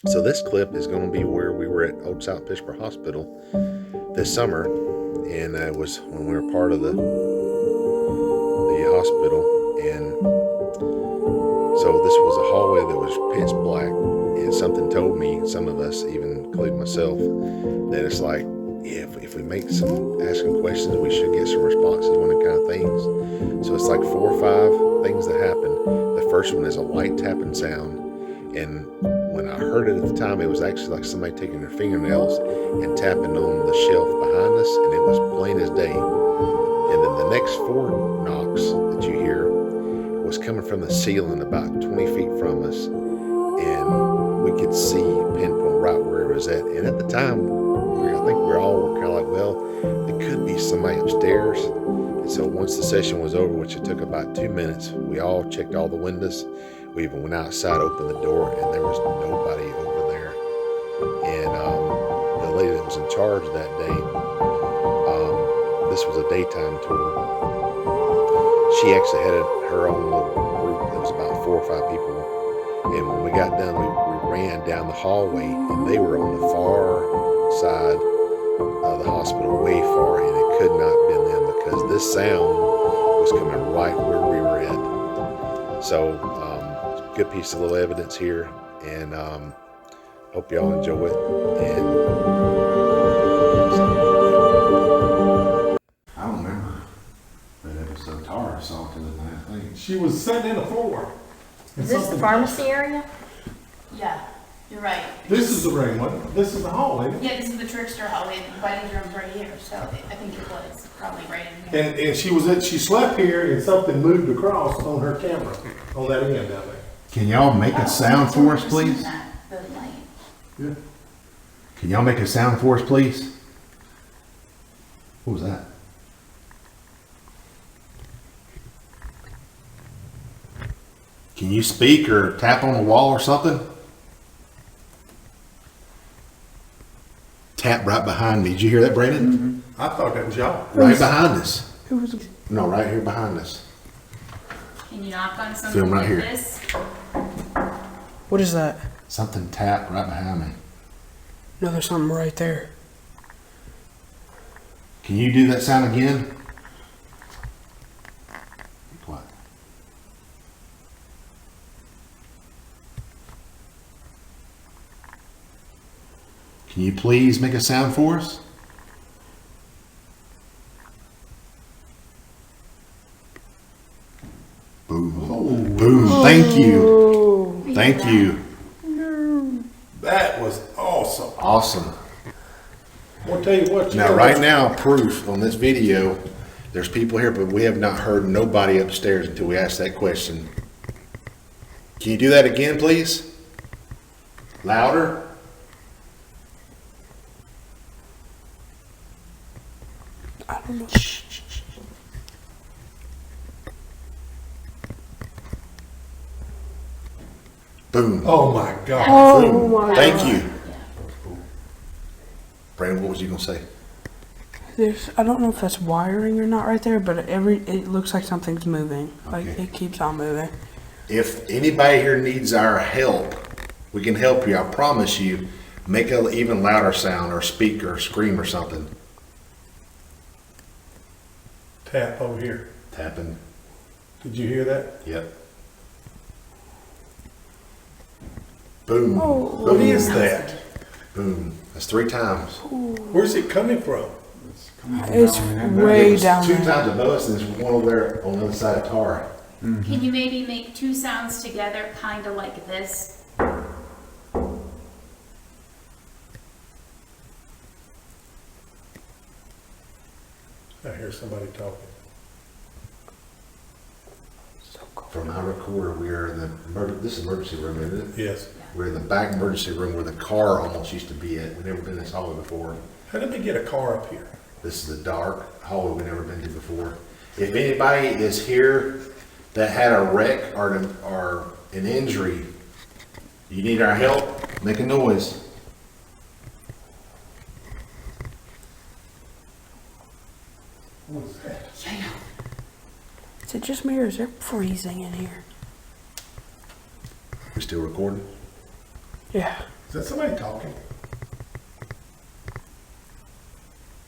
So this clip is going to be where we were at Old South Pittsburg Hospital this summer, and it was when we were part of the hospital. And so this was a hallway that was pitch black, and something told me, some of us, even including myself, that it's like, yeah, if we make some asking questions, we should get some responses, one of the kind of things. So it's like 4 or 5 things that happen. The first one is a light tapping sound, and when I heard it at the time, it was actually like somebody taking their fingernails and tapping on the shelf behind us, and it was plain as day. And then the next 4 knocks that you hear was coming from the ceiling about 20 feet from us, and we could see pinpoint right where it was at. And at the time, I think we all were kind of like, well, it could be somebody upstairs. And so once the session was over, which it took about 2 minutes, we all checked all the windows. We even went outside, opened the door, and there was nobody over there. And the lady that was in charge that day, this was a daytime tour. She actually had her own little group. There was about 4 or 5 people. And when we got done, we ran down the hallway, and they were on the far side of the hospital, way far, and it could not have been them because this sound was coming right where we were at. So, good piece of little evidence here, and hope y'all enjoy it. And I don't remember, but it was so tar assaulted in that thing. She was sitting in the floor. Is this the pharmacy area? Yeah, you're right. This is the ring one. This is the hall, ain't it? Yeah, this is the trickster hallway. The wedding room's right here, so I think it was probably right in here. And she slept here and something moved across on her camera on that end down there. Can y'all make a sound for us, please? The light. Yeah. Can y'all make a sound for us, please? What was that? Can you speak or tap on the wall or something? Tap right behind me. Did you hear that, Brandon? Mm-hmm. I thought that was y'all. Right behind us. Who was? No, right here behind us. Can you knock on something Film right like here. this? What is that? Something tapped right behind me. No, there's something right there. Can you do that sound again? Be quiet. Can you please make a sound for us? Boom. Boom. Thank you. Oh, Thank you. That was awesome. Awesome. I'll tell you what. Now, right now, proof on this video, there's people here, but we have not heard nobody upstairs until we asked that question. Can you do that again, please? Louder? I don't know. Boom. Oh my God. Oh Boom. my Thank God. you. Yeah. Brandon, what was you gonna say? I don't know if that's wiring or not right there, but it looks like something's moving. Like Okay. it keeps on moving. If anybody here needs our help, we can help you. I promise you. Make an even louder sound or speak or scream or something. Tap over here. Tapping. Did you hear that? Yep. Boom. Oh. What is that? Boom. That's 3 times. Where's it coming from? It's way down 2 there. times above us, and there's one over there on the other side of Tara. Can you maybe make 2 sounds together, kind of like this? I hear somebody talking. From our recorder, we are in this emergency room, isn't it? Yes. We're in the back emergency room where the car almost used to be at. We've never been in this hallway before. How did they get a car up here? This is the dark hallway we've never been to before. If anybody is here that had a wreck or an injury, you need our help, make a noise. What's that? Yeah. Is it just me or is it freezing in here? We still recording? Yeah. Is that somebody talking?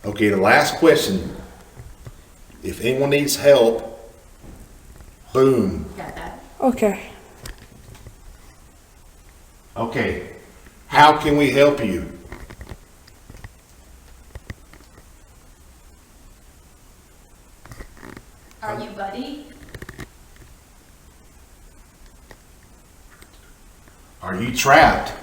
Okay, the last question. If anyone needs help, boom. Got that? Okay. Okay, how can we help you? Are you Buddy? Are you trapped?